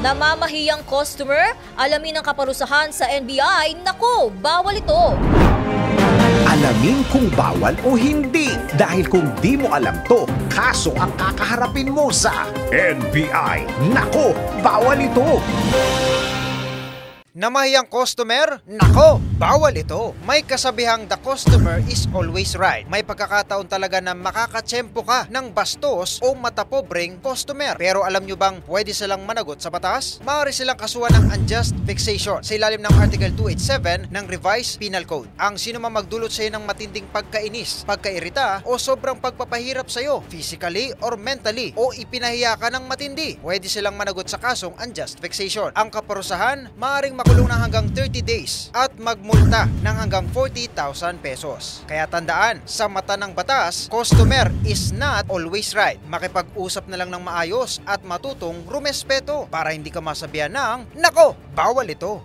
Namamahiyang customer, alamin ang kaparusahan sa NBI, naku, bawal ito. Alamin kung bawal o hindi. Dahil kung di mo alam to, kaso ang kakaharapin mo sa NBI. Nako, bawal ito. Namahiyang customer? Nako, bawal ito. May kasabihang the customer is always right. May pagkakataon talaga na makakatsyempo ka ng bastos o matapobreng customer. Pero alam nyo bang pwede silang managot sa batas? Maaari silang kasuhan ng unjust vexation sa ilalim ng Article 287 ng Revised Penal Code. Ang sino man magdulot sa'yo ng matinding pagkainis, pagkairita o sobrang pagpapahirap sa'yo, physically or mentally, o ipinahiya ka ng matindi, pwede silang managot sa kasong unjust vexation. Ang kaparusahan, maaaring makulong ng hanggang 30 days at magmulta ng hanggang 40,000 pesos. Kaya tandaan, sa mata ng batas, customer is not always right. Makipag-usap na lang ng maayos at matutong rumespeto para hindi ka masabihan ng, nako, bawal ito.